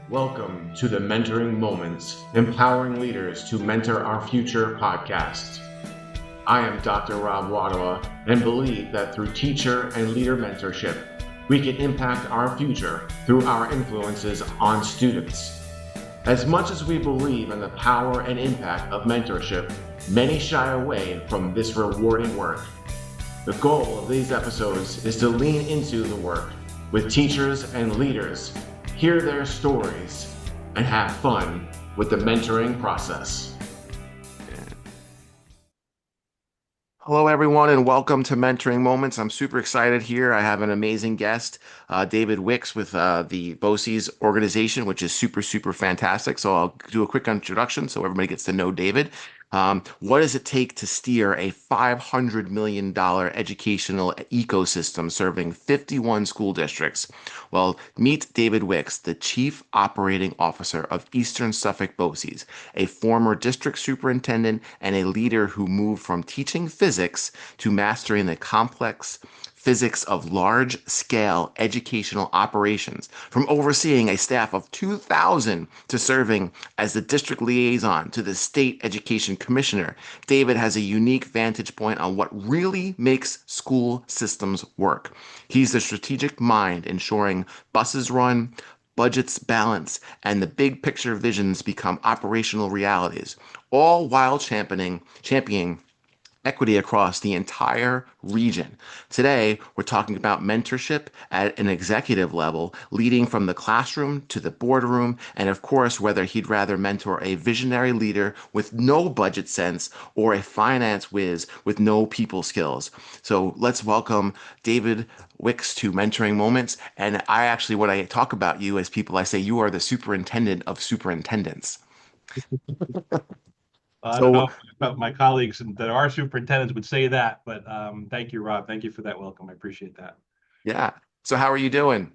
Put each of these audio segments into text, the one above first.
Welcome to the Mentoring Moments, Empowering Leaders to Mentor Our Future podcast. I am Dr. Rob Wadawa and believe that through teacher and leader mentorship, we can impact our future through our influences on students. As much as we believe in the power and impact of mentorship, many shy away from this rewarding work. The goal of these episodes is to lean into the work with teachers and leaders, hear their stories, and have fun with the mentoring process. Hello, everyone, and welcome to Mentoring Moments. I'm super excited here. I have an amazing guest, David Wicks with the BOCES organization, which is super fantastic. So I'll do a quick introduction so everybody gets to know David. What does it take to steer a $500 million educational ecosystem serving 51 school districts? Well, meet David Wicks, the Chief Operating Officer of Eastern Suffolk BOCES, a former district superintendent and a leader who moved from teaching physics to mastering the complex physics of large-scale educational operations, from overseeing a staff of 2,000 to serving as the district liaison to the state education commissioner. David has a unique vantage point on what really makes school systems work. He's the strategic mind ensuring buses run, budgets balance, and the big picture visions become operational realities, all while championing equity across the entire region. Today, we're talking about mentorship at an executive level, leading from the classroom to the boardroom, and of course, whether he'd rather mentor a visionary leader with no budget sense or a finance whiz with no people skills. So let's welcome David Wicks to Mentoring Moments. And when I talk about you as people, I say you are the superintendent of superintendents. I don't So know about my colleagues that are superintendents would say that, but thank you, Rob. Thank you for that welcome. I appreciate that. yeah. So how are you doing?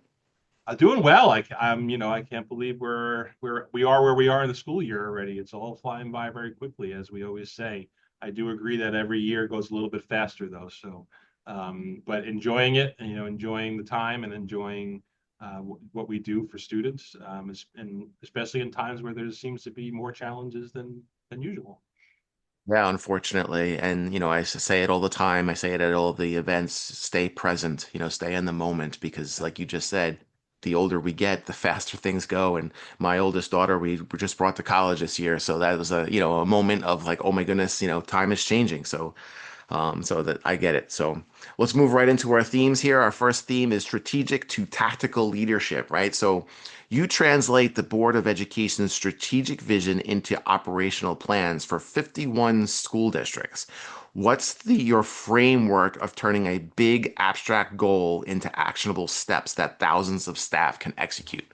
Doing well. I can't believe we are where we are in the school year already. It's all flying by very quickly, as we always say. I do agree that every year goes a little bit faster, though. So, but enjoying it, and enjoying the time and enjoying what we do for students, and especially in times where there seems to be more challenges than usual. Yeah, unfortunately. And, I say it all the time. I say it at all of the events, stay present, stay in the moment because, like you just said, the older we get, the faster things go. And my oldest daughter, we were just brought to college this year. So that was a moment of like, oh my goodness, time is changing. So that I get it. So let's move right into our themes here. Our first theme is strategic to tactical leadership, right? So you translate the Board of Education's strategic vision into operational plans for 51 school districts. What's your framework of turning a big abstract goal into actionable steps that thousands of staff can execute?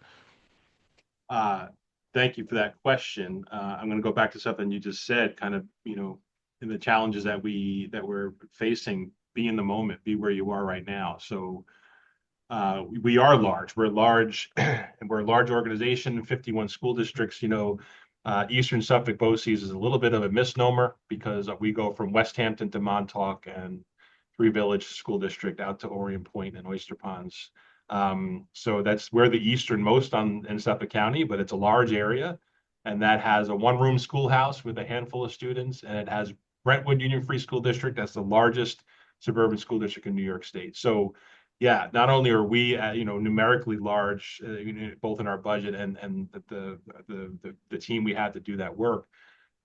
Uh, Thank you for that question. I'm going to go back to something you just said, kind of, in the challenges that we're facing. Be in the moment, be where you are right now. So we are large. We're large, and we're a large organization. 51 school districts. Eastern Suffolk BOCES is a little bit of a misnomer because we go from West Hampton to Montauk and Three Village School District out to Orient Point and Oyster Ponds. So that's we're the easternmost in Suffolk County, but it's a large area, and that has a one-room schoolhouse with a handful of students, and it has Brentwood Union Free School District. That's the largest suburban school district in New York State. So, yeah, not only are we, numerically large, both in our budget and the team we had to do that work,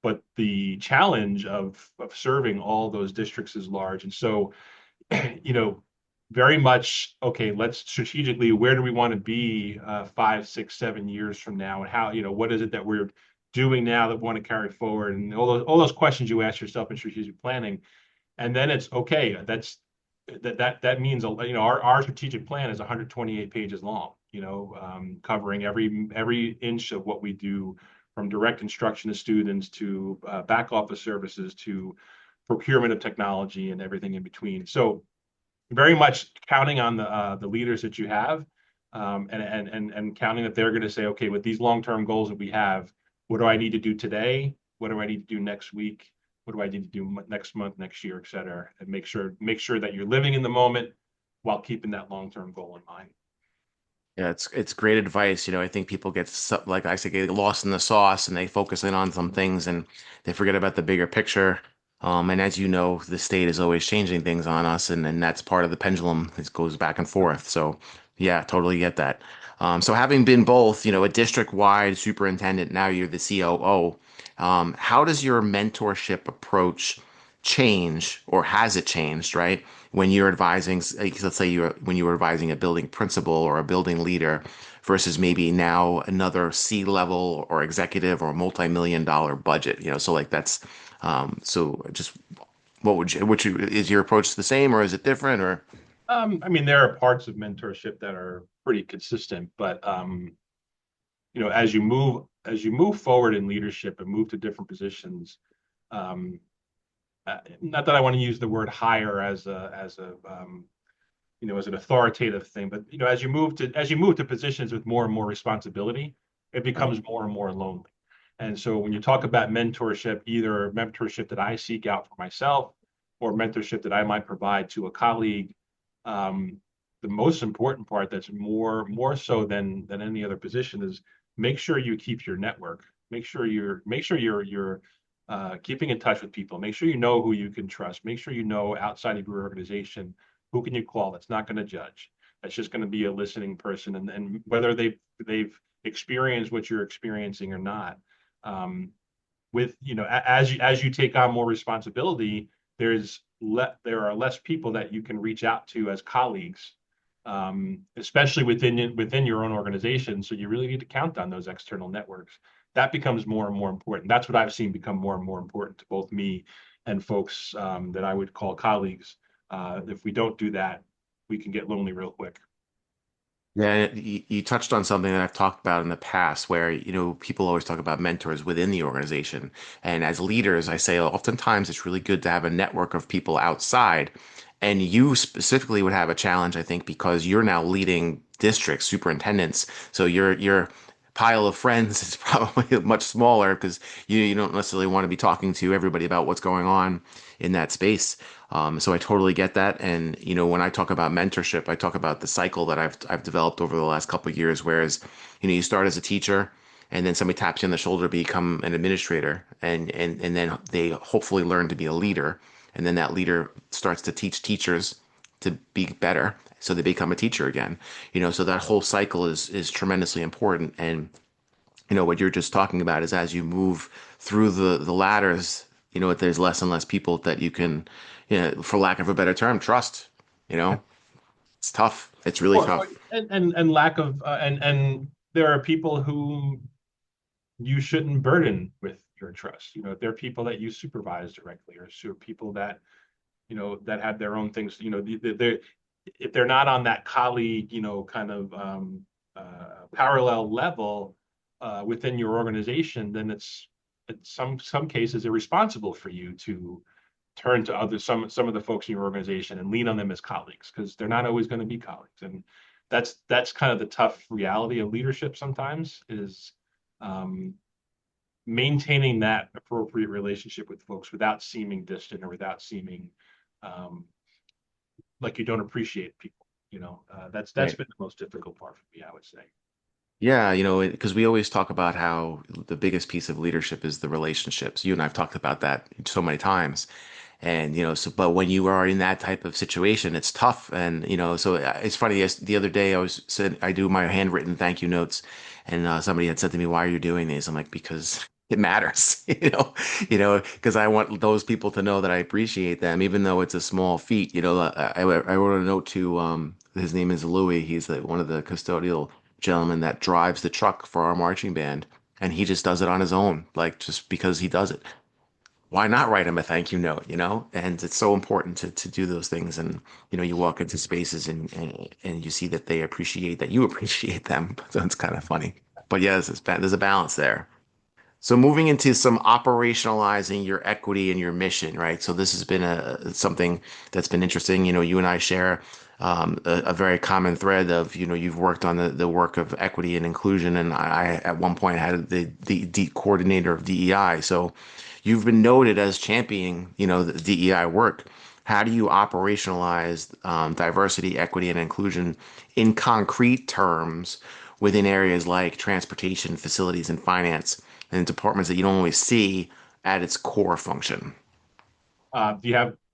but the challenge of serving all those districts is large, and so you know, very much, okay, let's strategically, where do we want to be 5, 6, 7 years from now? And how, what is it that we're doing now that we want to carry forward? And all those questions you ask yourself in strategic planning. And then it's okay, that means, our strategic plan is 128 pages long, covering every inch of what we do, from direct instruction to students to back office services to procurement of technology and everything in between. So very much counting on the leaders that you have, and counting that they're going to say, okay, with these long-term goals that we have, what do I need to do today? What do I need to do next week? What do I need to do next month, next year, et cetera? And make sure that you're living in the moment while keeping that long-term goal in mind. Yeah, it's great advice. I think people get like I say, get lost in the sauce and they focus in on some things and they forget about the bigger picture. And as you know, the state is always changing things on us, and that's part of the pendulum. It goes back and forth. So, yeah, totally get that. So having been both, a district-wide superintendent, now you're the COO. How does your mentorship approach change, or has it changed, right? When you're advising, let's say when you were advising a building principal or a building leader versus maybe now another C-level or executive or multi-million dollar budget, so like so just is your approach the same or is it different or? I mean, there are parts of mentorship that are pretty consistent, but as you move forward in leadership and move to different positions, um, not that I want to use the word hire as an authoritative thing, but as you move to positions with more and more responsibility, it Right. becomes more and more lonely. And so when you talk about mentorship, either mentorship that I seek out for myself or mentorship that I might provide to a colleague, um, the most important part that's more so than any other position is make sure you keep your network. Make sure you're keeping in touch with people. Make sure you know who you can trust. Make sure you know outside of your organization who can you call that's not going to judge. That's just going to be a listening person, and whether they've experienced what you're experiencing or not. Um, as you take on more responsibility, there are less people that you can reach out to as colleagues, especially within your own organization. So you really need to count on those external networks. That becomes more and more important. That's what I've seen become more and more important to both me and folks that I would call colleagues. If we don't do that, we can get lonely real quick. Yeah, you touched on something that I've talked about in the past where, people always talk about mentors within the organization. And as leaders, I say oftentimes it's really good to have a network of people outside. And you specifically would have a challenge, I think, because you're now leading districts, superintendents. So your pile of friends is probably much smaller because you don't necessarily want to be talking to everybody about what's going on in that space. So I totally get that. And when I talk about mentorship, I talk about the cycle that I've developed over the last couple of years. Whereas, you start as a teacher, and then somebody taps you on the shoulder to become an administrator, and then they hopefully learn to be a leader, and then that leader starts to teach teachers to be better, so they become a teacher again. So that whole cycle is tremendously important. And what you're just talking about is as you move through the ladders, there's less and less people that you can, for lack of a better term, trust. You Yeah. know, it's tough. It's really tough. And lack of and there are people who you shouldn't burden with your trust. There are people that you supervise directly, or people that that have their own things. They're if they're not on that colleague, kind of parallel level within your organization, then it's some cases irresponsible for you to turn to some of the folks in your organization and lean on them as colleagues because they're not always going to be colleagues, and that's kind of the tough reality of leadership sometimes is um, maintaining that appropriate relationship with folks without seeming distant or without seeming um, like you don't appreciate people. That's Right. been the most difficult part for me, I would say. Yeah, because we always talk about how the biggest piece of leadership is the relationships. You and I've talked about that so many times. And, but when you are in that type of situation, it's tough. And, so it's funny. The other day I do my handwritten thank you notes, and somebody had said to me, "Why are you doing these?" I'm like, because it matters, because I want those people to know that I appreciate them, even though it's a small feat. I wrote a note to, his name is Louis. He's one of the custodial gentlemen that drives the truck for our marching band. And he just does it on his own, like just because he does it. Why not write him a thank you note, And it's so important to do those things. And, you walk into spaces and you see that they appreciate that you appreciate them. So it's kind of funny. But yes, there's a balance there. So moving into some operationalizing your equity and your mission, right? So this has been something that's been interesting. You and I share a very common thread of, you've worked on the work of equity and inclusion, and I at one point had the coordinator of DEI. So you've been noted as championing, the DEI work. How do you operationalize diversity, equity, and inclusion in concrete terms within areas like transportation, facilities, and finance, and departments that you don't always see at its core function?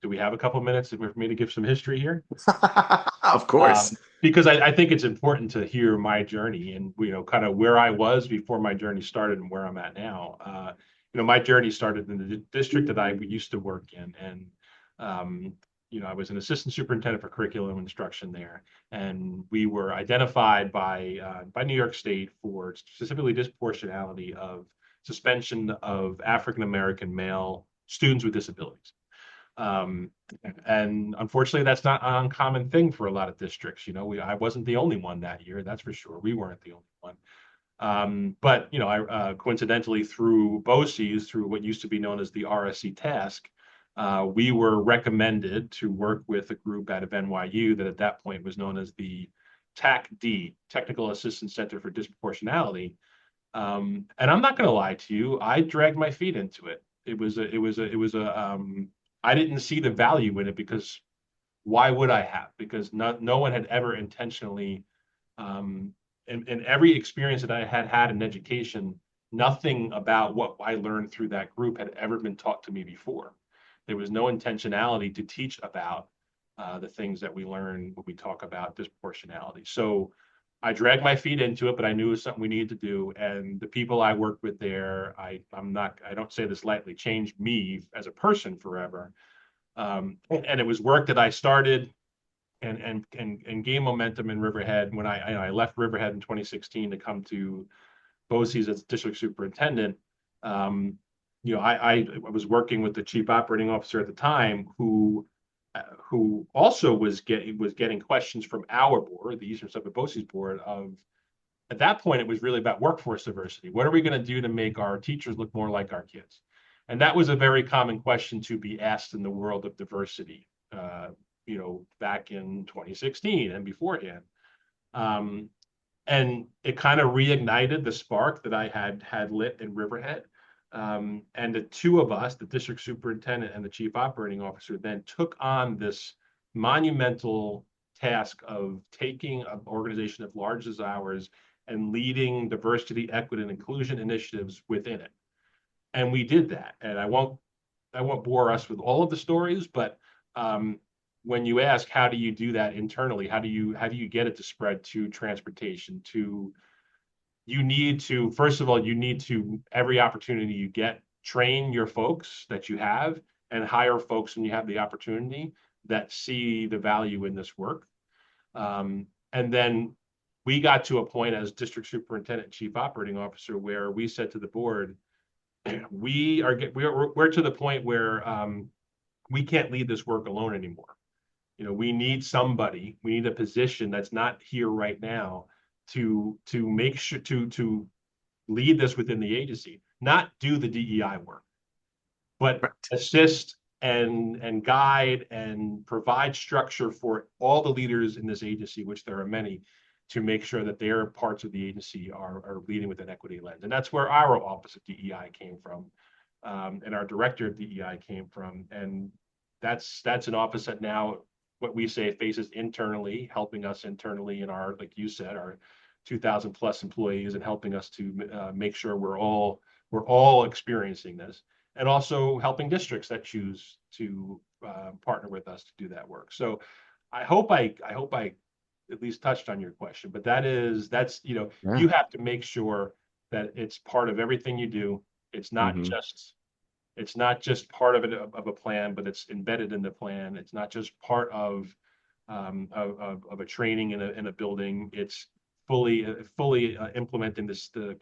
Do we have a couple minutes for me to give some history here? Of course. Because I think it's important to hear my journey and kind of where I was before my journey started and where I'm at now. My journey started in the district that I used to work in, and um, I was an assistant superintendent for curriculum instruction there, and we were identified by New York State for specifically disproportionality of suspension of African American male students with disabilities. Um, and unfortunately, that's not an uncommon thing for a lot of districts. I wasn't the only one that year, that's for sure. We weren't the only one. But I coincidentally through BOCES, through what used to be known as the RSC task, we were recommended to work with a group out of NYU that at that point was known as the TAC-D, Technical Assistance Center for Disproportionality. And I'm not going to lie to you, I dragged my feet into it. I didn't see the value in it because why would I have? Because no one had ever intentionally, in every experience that I had had in education, nothing about what I learned through that group had ever been taught to me before. There was no intentionality to teach about the things that we learn when we talk about disproportionality. So I dragged my feet into it, but I knew it was something we needed to do. And the people I worked with there, I don't say this lightly, changed me as a person forever. And it was work that I started and gained momentum in Riverhead when I left Riverhead in 2016 to come to BOCES as district superintendent. I was working with the chief operating officer at the time who also was getting questions from our board, the Eastern Suffolk BOCES board, of at that point it was really about workforce diversity. What are we going to do to make our teachers look more like our kids? And that was a very common question to be asked in the world of diversity, back in 2016 and beforehand. Um, and it kind of reignited the spark that I had lit in Riverhead. And the two of us, the district superintendent and the chief operating officer, then took on this monumental task of taking an organization as large as ours and leading diversity, equity, and inclusion initiatives within it. And we did that. And I won't bore us with all of the stories, but when you ask how do you do that internally, how do you get it to spread to transportation, to you need to, first of all, you need to, every opportunity you get, train your folks that you have and hire folks when you have the opportunity that see the value in this work. And then we got to a point as district superintendent and chief operating officer where we said to the board, we're to the point where we can't lead this work alone anymore. We need somebody, we need a position that's not here right now to make sure to lead this within the agency, not do the DEI work, but Right. assist and guide and provide structure for all the leaders in this agency, which there are many, to make sure that their parts of the agency are leading with an equity lens. And that's where our Office of DEI came from, and our Director of DEI came from. And that's an office that now, what we say, faces internally, helping us internally in our, like you said, our 2,000 plus employees, and helping us to make sure we're all experiencing this, and also helping districts that choose to partner with us to do that work. So I hope I at least touched on your question, but that's Yeah. you have to make sure that it's part of everything you do. It's not Hmm. just it's not just part of a plan, but it's embedded in the plan. It's not just part of a training in a building. It's fully implementing the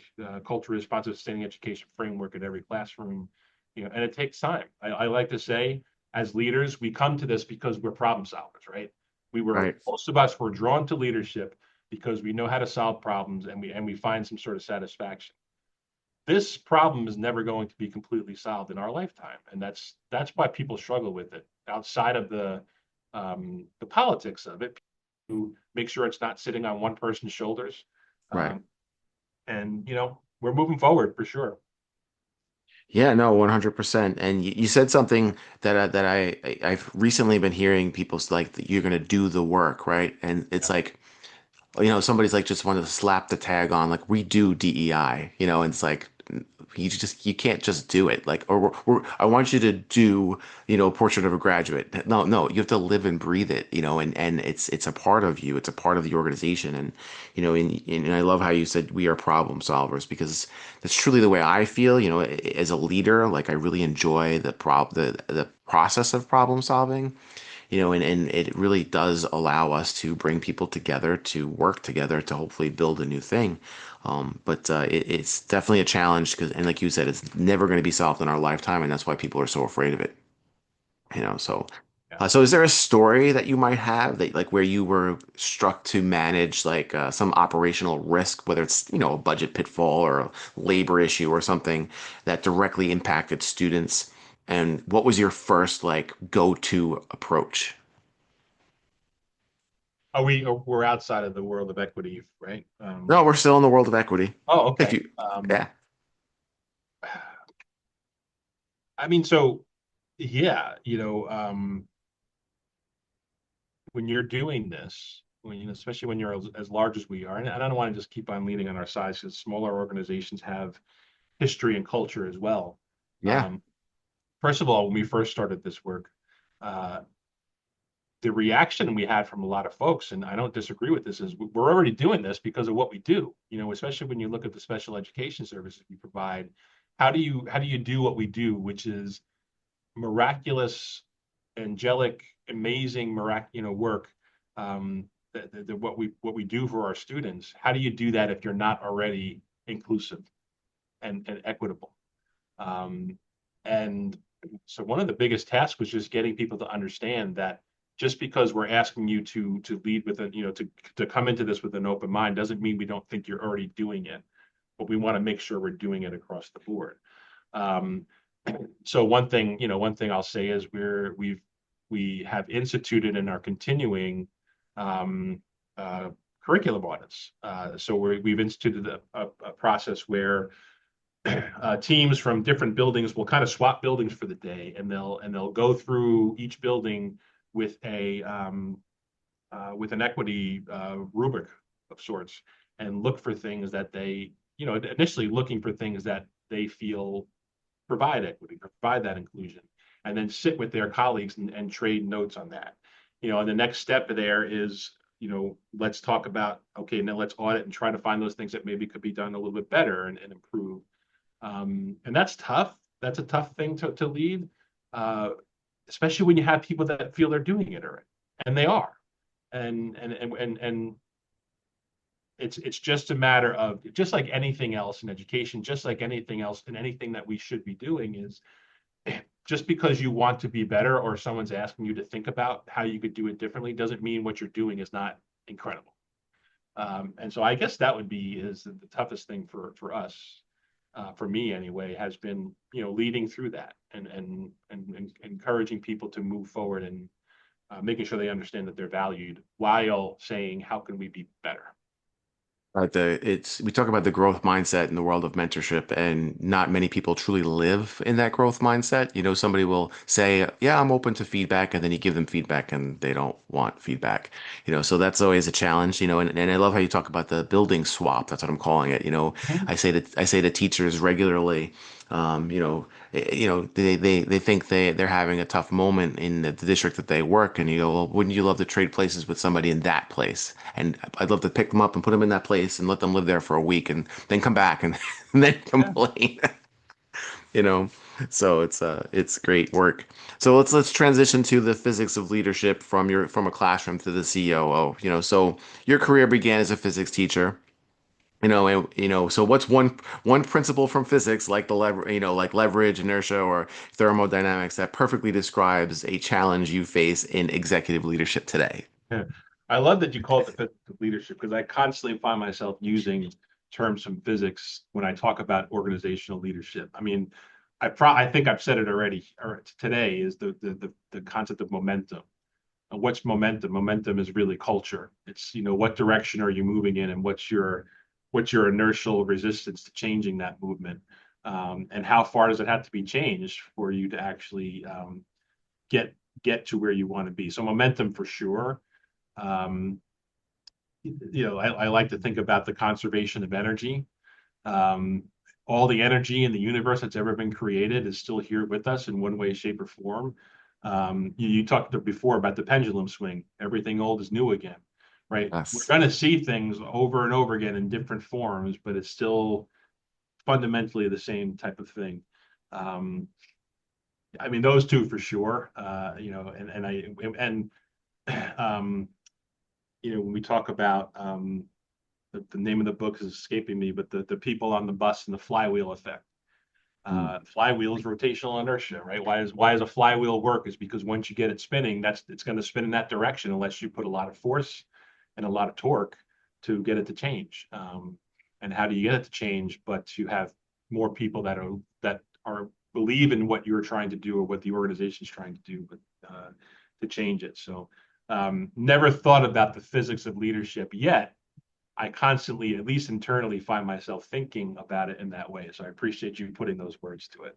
culturally responsive sustaining education framework in every classroom. And it takes time. I like to say, as leaders, we come to this because we're problem solvers, right? Right. Most of us were drawn to leadership because we know how to solve problems, and we find some sort of satisfaction. This problem is never going to be completely solved in our lifetime, and that's why people struggle with it outside of the politics of it, to make sure it's not sitting on one person's shoulders. Right. um, and we're moving forward for sure. Yeah, no, 100%. And you said something that I've recently been hearing people like that you're gonna do the work, right? And it's Yeah. like, somebody's like just wanted to slap the tag on like we do DEI, and it's like you can't just do it. Like, or I want you to do, Portrait of a Graduate. No, no, you have to live and breathe it, and it's a part of you. It's a part of the organization. And, and I love how you said we are problem solvers because that's truly the way I feel, as a leader. Like I really enjoy the process of problem solving, and it really does allow us to bring people together to work together to hopefully build a new thing. But it's definitely a challenge because, and like you said, it's never going to be solved in our lifetime, and that's why people are so afraid of it. So. Yeah. So is there a story that you might have that like where you were struck to manage like some operational risk, whether it's, a budget pitfall or a labor issue or something that directly impacted students? And what was your first like go-to approach? We're outside of the world of equity, right? No, we're still in the world of equity. Oh, If okay. you, yeah, I mean, so yeah, when you're doing this, especially when you're as large as we are, and I don't want to just keep on leaning on our size because smaller organizations have history and culture as well. yeah, Um, First of all, when we first started this work, uh, the reaction we had from a lot of folks, and I don't disagree with this, is we're already doing this because of what we do. Especially when you look at the special education services we provide. How do you do what we do, which is miraculous, angelic, amazing, work. What we do for our students. How do you do that if you're not already inclusive and equitable? Um, and so one of the biggest tasks was just getting people to understand that just because we're asking you to lead with a to come into this with an open mind doesn't mean we don't think you're already doing it, but we want to make sure we're doing it across the board. Um, so one thing I'll say is we have instituted and are continuing um, uh, curriculum audits. So we've instituted a process where teams from different buildings will kind of swap buildings for the day, and they'll go through each building with a with an equity rubric of sorts and look for things that they initially looking for things that they feel provide equity, provide that inclusion, and then sit with their colleagues and trade notes on that. And the next step there is, let's talk about, okay, now let's audit and try to find those things that maybe could be done a little bit better and improve. And that's tough. That's a tough thing to lead, uh, especially when you have people that feel they're doing it already, and they are. And it's just a matter of just like anything else in education, just like anything else in anything that we should be doing is just because you want to be better or someone's asking you to think about how you could do it differently doesn't mean what you're doing is not incredible. And so I guess that would be is the toughest thing for us, for me anyway, has been leading through that and encouraging people to move forward and making sure they understand that they're valued while saying how can we be better. we talk about the growth mindset in the world of mentorship, and not many people truly live in that growth mindset. Somebody will say, "Yeah, I'm open to feedback," and then you give them feedback, and they don't want feedback. So that's always a challenge. And I love how you talk about the building swap. That's what I'm calling it. Mhm. I say to teachers regularly, um, you know, they think they're having a tough moment in the district that they work, and you go, well, wouldn't you love to trade places with somebody in that place? And I'd love to pick them up and put them in that place and let them live there for a week and then come back and, and then Yeah. complain, you know. So it's great work. So let's transition to the physics of leadership from a classroom to the COO. So your career began as a physics teacher. So what's one principle from physics, like like leverage, inertia, or thermodynamics, that perfectly describes a challenge you face in executive leadership today? Yeah. I love that you call it the physics of leadership because I constantly find myself using terms from physics when I talk about organizational leadership. I mean, I think I've said it already or today is the concept of momentum. What's momentum? Momentum is really culture. It's what direction are you moving in and what's your inertial resistance to changing that movement. And how far does it have to be changed for you to actually get get to where you want to be? So momentum for sure. Um, I like to think about the conservation of energy. Um, all the energy in the universe that's ever been created is still here with us in one way, shape, or form. You talked before about the pendulum swing. Everything old is new again, right? We're Yes. going to see things over and over again in different forms, but it's still fundamentally the same type of thing. Um, I mean, those two for sure. And um, when we talk about the name of the book is escaping me, but the people on the bus and the flywheel effect. Mm. Flywheel is rotational inertia, right? Why does a flywheel work? Is because once you get it spinning, it's going to spin in that direction unless you put a lot of force and a lot of torque to get it to change. And how do you get it to change? But to have more people that are believe in what you're trying to do or what the organization is trying to do, but to change it. So never thought about the physics of leadership yet. I constantly, at least internally, find myself thinking about it in that way. So I appreciate you putting those words to it.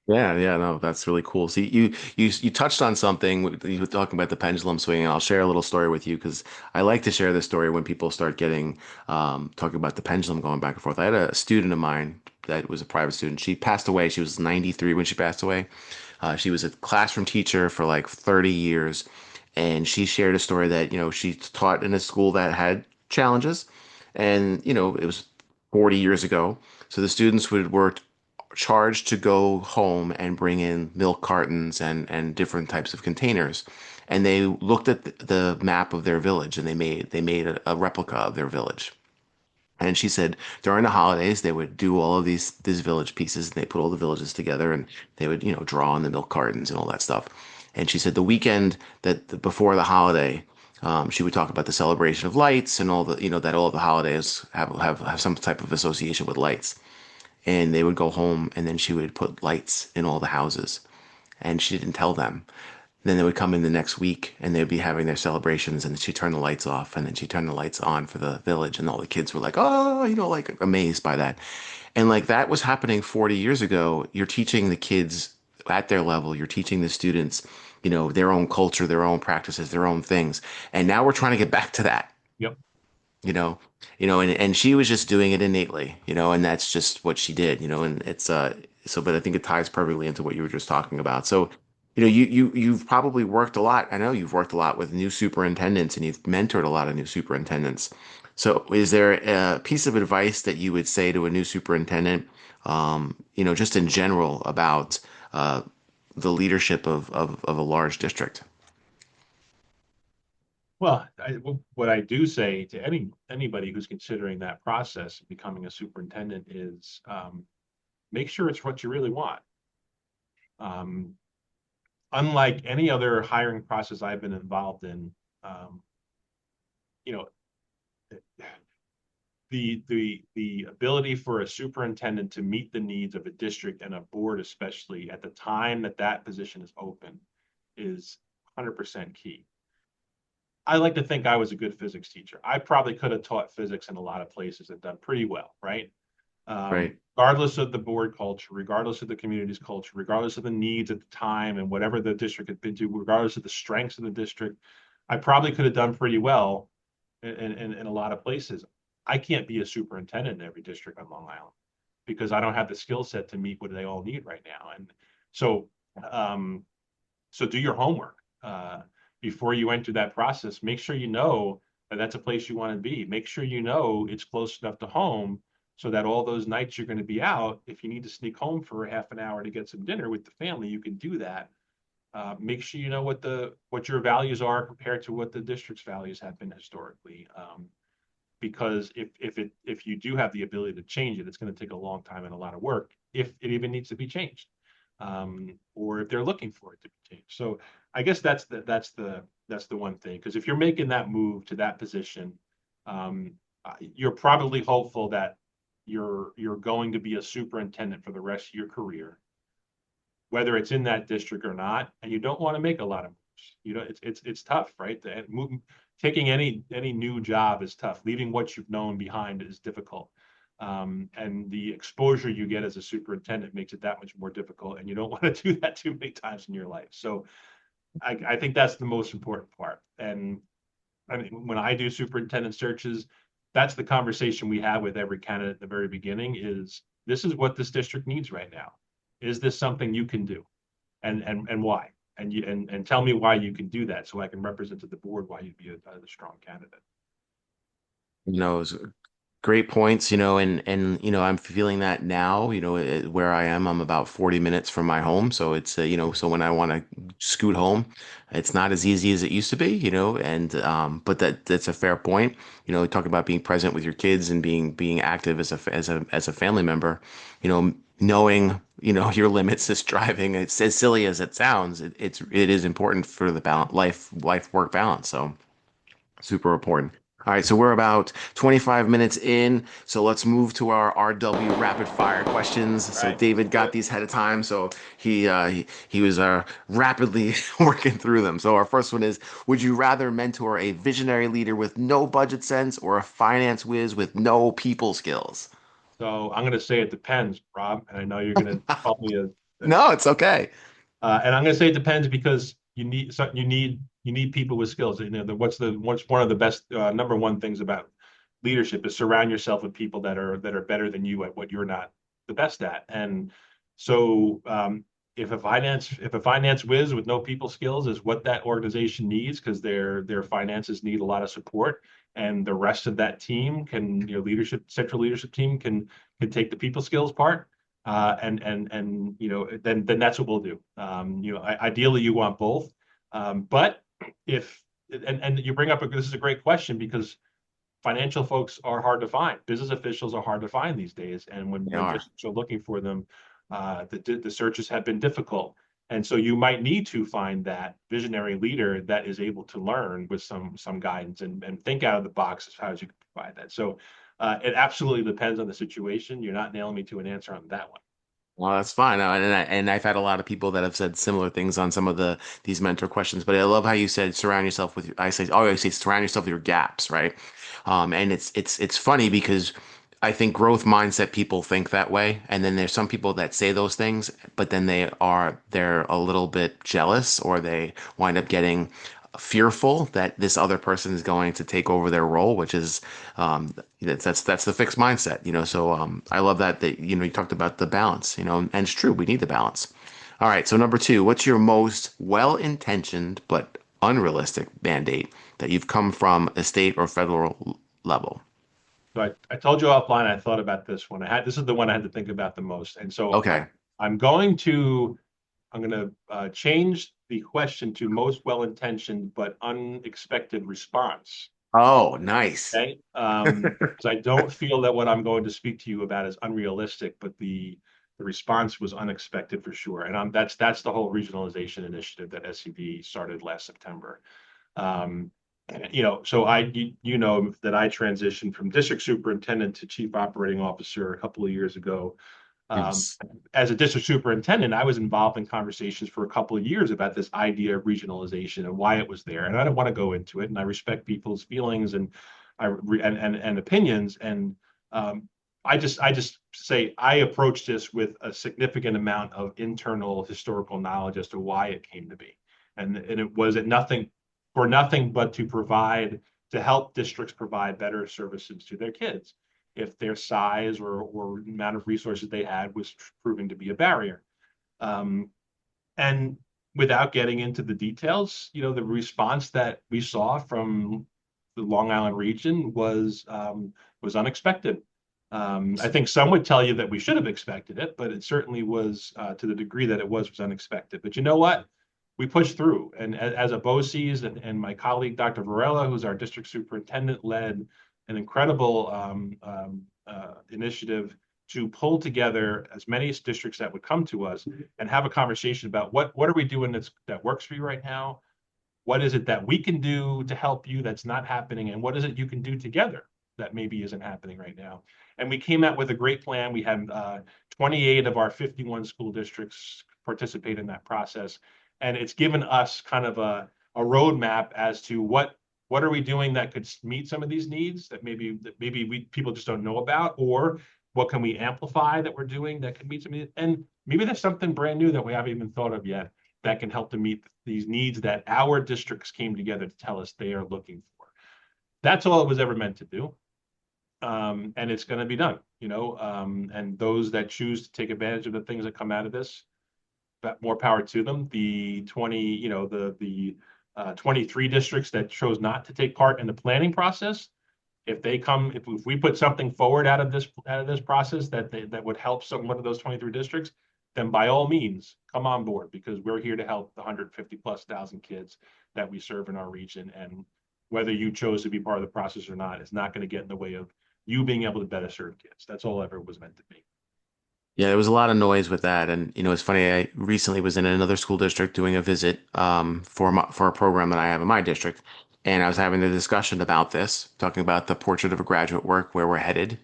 Yeah, yeah, no, that's really cool. See, you touched on something. You were talking about the pendulum swing, and I'll share a little story with you because I like to share this story when people start getting talking about the pendulum going back and forth. I had a student of mine that was a private student. She passed away. She was 93 when she passed away. She was a classroom teacher for like 30 years, and she shared a story that, she taught in a school that had challenges, and, it was 40 years ago. So the students were charged to go home and bring in milk cartons and different types of containers. And they looked at the map of their village and they made a replica of their village. And she said during the holidays they would do all of these village pieces and they put all the villages together and they would, draw on the milk cartons and all that stuff. And she said the weekend before the holiday, she would talk about the celebration of lights and all the, that all the holidays have some type of association with lights. And they would go home and then she would put lights in all the houses and she didn't tell them. Then they would come in the next week and they'd be having their celebrations and she'd turn the lights off and then she'd turn the lights on for the village and all the kids were like, oh, like amazed by that. And like that was happening 40 years ago. You're teaching the kids at their level, you're teaching the students, their own culture, their own practices, their own things. And now we're trying to get back to that Yep. you know and she was just doing it innately, and that's just what she did, and it's so but I think it ties perfectly into what you were just talking about. So you've probably worked a lot. I know you've worked a lot with new superintendents and you've mentored a lot of new superintendents. So is there a piece of advice that you would say to a new superintendent, just in general about the leadership of a large district? Well, what I do say to anybody who's considering that process of becoming a superintendent is make sure it's what you really want. Um, Unlike any other hiring process I've been involved in, um, you know, the ability for a superintendent to meet the needs of a district and a board, especially at the time that that position is open, is 100% key. I like to think I was a good physics teacher. I probably could have taught physics in a lot of places and done pretty well, right? Right. Regardless of the board culture, regardless of the community's culture, regardless of the needs at the time and whatever the district had been to, regardless of the strengths of the district, I probably could have done pretty well in a lot of places. I can't be a superintendent in every district on Long Island because I don't have the skill set to meet what they all need right now. And so, um, so do your homework before you enter that process. Make sure you know that that's a place you want to be. Make sure you know it's close enough to home so that all those nights you're going to be out, if you need to sneak home for a half an hour to get some dinner with the family, you can do that. Make sure you know what your values are compared to what the district's values have been historically. Because if you do have the ability to change it, it's going to take a long time and a lot of work if it even needs to be changed, or if they're looking for it to be changed. So I guess that's the one thing. Because if you're making that move to that position, um, you're probably hopeful that you're going to be a superintendent for the rest of your career, whether it's in that district or not, and you don't want to make a lot of moves. It's tough, right? Taking any new job is tough. Leaving what you've known behind is difficult. And the exposure you get as a superintendent makes it that much more difficult, and you don't want to do that too many times in your life. So I think that's the most important part. And I mean, when I do superintendent searches, that's the conversation we have with every candidate at the very beginning is this is what this district needs right now. Is this something you can do? And why? And tell me why you can do that so I can represent to the board why you'd be a strong candidate. You know, it was great points, and I'm feeling that now, where I am, I'm about 40 minutes from my home, so it's so when I want to scoot home, it's not as easy as it used to be, and but that's a fair point. Talking about being present with your kids and being active as a family member, knowing your limits is driving. It's as silly as it sounds. It is important for the balance, life work balance. So super important. All right, so we're about 25 minutes in, so let's move to our RW rapid fire questions. All So right, David let's do got it. these ahead of time, so he was rapidly working through them. So our first one is: would you rather mentor a visionary leader with no budget sense or a finance whiz with no people skills? So I'm going to say it depends, Rob, and I know you're going to call me a No, it's okay. and I'm going to say it depends because you need people with skills. What's one of the best number one things about leadership is surround yourself with people that are better than you at what you're not the best at. And so if a finance whiz with no people skills is what that organization needs because their finances need a lot of support, and the rest of that team can leadership central leadership team can take the people skills part and then that's what we'll do. Ideally you want both, but if and you bring up this is a great question because financial folks are hard to find. Business officials are hard to find these days, and They when are. districts are looking for them, the searches have been difficult. And so you might need to find that visionary leader that is able to learn with some guidance and think out of the box as far as you can provide that. So it absolutely depends on the situation. You're not nailing me to an answer on that one. Well, that's fine. And I've had a lot of people that have said similar things on some of these mentor questions. But I love how you said surround yourself with. I say surround yourself with your gaps, right? And it's funny because I think growth mindset people think that way, and then there's some people that say those things, but then they're a little bit jealous, or they wind up getting fearful that this other person is going to take over their role, which is that's the fixed mindset, So I love that you talked about the balance, and it's true, we need the balance. All right, so number two, what's your most well-intentioned but unrealistic mandate that you've come from a state or federal level? So I told you offline I thought about this one. This is the one I had to think about the most. And so Okay. I'm going to change the question to most well-intentioned but unexpected response. Oh, nice. Okay. Because I don't feel that what I'm going to speak to you about is unrealistic, but the response was unexpected for sure. And that's the whole regionalization initiative that SCD started last September. Um, so you know that I transitioned from district superintendent to chief operating officer a couple of years ago. Um, Yes. as a district superintendent, I was involved in conversations for a couple of years about this idea of regionalization and why it was there. And I don't want to go into it. And I respect people's feelings and opinions. And um, I just say I approached this with a significant amount of internal historical knowledge as to why it came to be. And it was at nothing for nothing but to help districts provide better services to their kids if their size or amount of resources they had was proving to be a barrier. Um, and without getting into the details, the response that we saw from the Long Island region was unexpected. I think some would tell you that we should have expected it, but it certainly was to the degree that it was unexpected. But you know what? We pushed through, and as a BOCES and my colleague Dr. Varela, who's our district superintendent, led an incredible initiative to pull together as many districts that would come to us and have a conversation about what are we doing that works for you right now? What is it that we can do to help you that's not happening? And what is it you can do together that maybe isn't happening right now? And we came out with a great plan. We had 28 of our 51 school districts participate in that process. And it's given us kind of a roadmap as to what what are we doing that could meet some of these needs that maybe we people just don't know about, or what can we amplify that we're doing that can meet some of these, and maybe there's something brand new that we haven't even thought of yet that can help to meet these needs that our districts came together to tell us they are looking for. That's all it was ever meant to do. And it's going to be done, and those that choose to take advantage of the things that come out of this, but more power to them. The 20, the 23 districts that chose not to take part in the planning process, if we put something forward out of this process that would help one of those 23 districts, then by all means come on board, because we're here to help the 150 plus thousand kids that we serve in our region. And whether you chose to be part of the process or not is not going to get in the way of you being able to better serve kids. That's all ever was meant to be. Yeah, there was a lot of noise with that, and it's funny. I recently was in another school district doing a visit for a program that I have in my district, and I was having a discussion about this, talking about the portrait of a graduate work, where we're headed,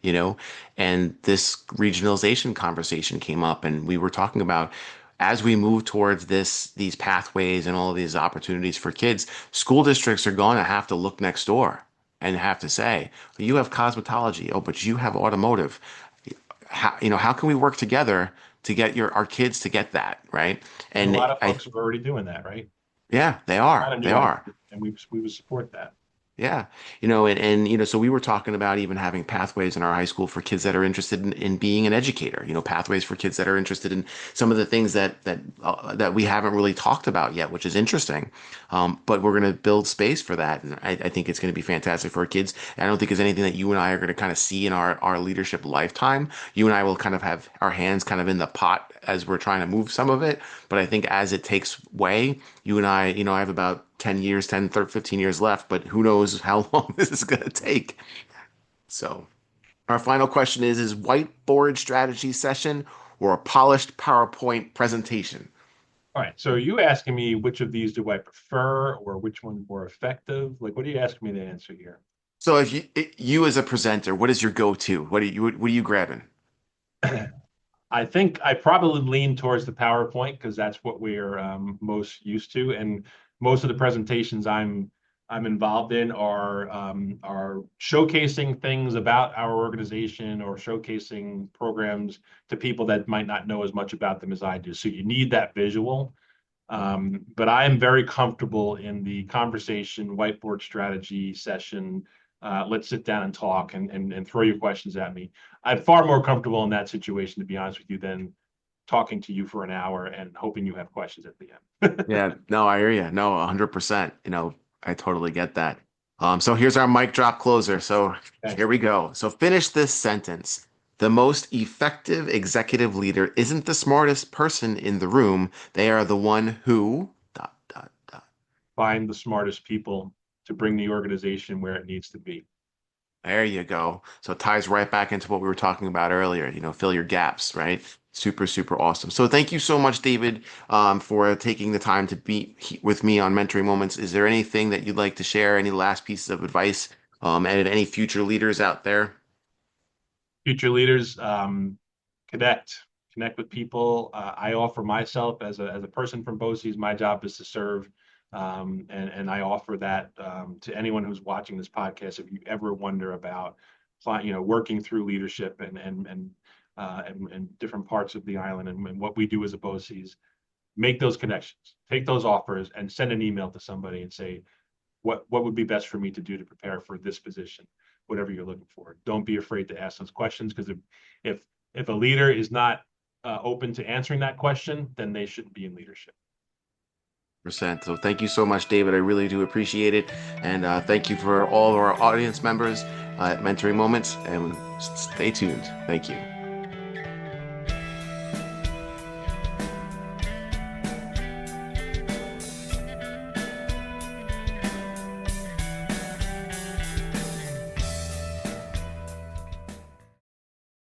and this regionalization conversation came up, and we were talking about as we move towards these pathways and all of these opportunities for kids, school districts are going to have to look next door and have to say, you have cosmetology, oh, but you have automotive. How can we work together to get our kids to get that, right? And a And lot of I folks are already doing that, right? Yeah, they It's are. not a They new idea, are. and we would support that. Yeah. So we were talking about even having pathways in our high school for kids that are interested in being an educator, pathways for kids that are interested in some of the things that we haven't really talked about yet, which is interesting. But we're going to build space for that. And I think it's going to be fantastic for our kids. And I don't think there's anything that you and I are going to kind of see in our leadership lifetime. You and I will kind of have our hands kind of in the pot as we're trying to move some of it. But I think as it takes way, you and I have about 10 years, 10, 13, 15 years left, but who knows how long this is going to take. So our final question is whiteboard strategy session or a polished PowerPoint presentation? All right. So are you asking me which of these do I prefer, or which one's more effective? Like, what are you asking me to answer here? So if you as a presenter, what is your go-to? What are you grabbing? I think I probably lean towards the PowerPoint because that's what we're most used to, and most of the presentations I'm involved in are showcasing things about our organization or showcasing programs to people that might not know as much about them as I do. So you need that visual. But I am very comfortable in the conversation, whiteboard strategy session. Let's sit down and talk and throw your questions at me. I'm far more comfortable in that situation, to be honest with you, than talking to you for an hour and hoping you have questions at the end. Yeah, no, I hear you. No, 100%. I totally get that. So here's our mic drop closer. So Thanks. here we go. So finish this sentence. The most effective executive leader isn't the smartest person in the room. They are the one who dot dot dot. Find the smartest people to bring the organization where it needs to be. There you go. So it ties right back into what we were talking about earlier, fill your gaps, right? Super, super awesome. So thank you so much, David, for taking the time to be with me on Mentoring Moments. Is there anything that you'd like to share? Any last pieces of advice, and any future leaders out there? Future leaders, connect with people. I offer myself as a person from BOCES. My job is to serve, and I offer that to anyone who's watching this podcast. If you ever wonder about, working through leadership and different parts of the island and what we do as a BOCES, make those connections, take those offers, and send an email to somebody and say, what would be best for me to do to prepare for this position, whatever you're looking for. Don't be afraid to ask those questions, because if a leader is not open to answering that question, then they shouldn't be in leadership. Percent. So thank you so much, David. I really do appreciate it. And thank you for all of our audience members at Mentoring Moments. And stay tuned. Thank you.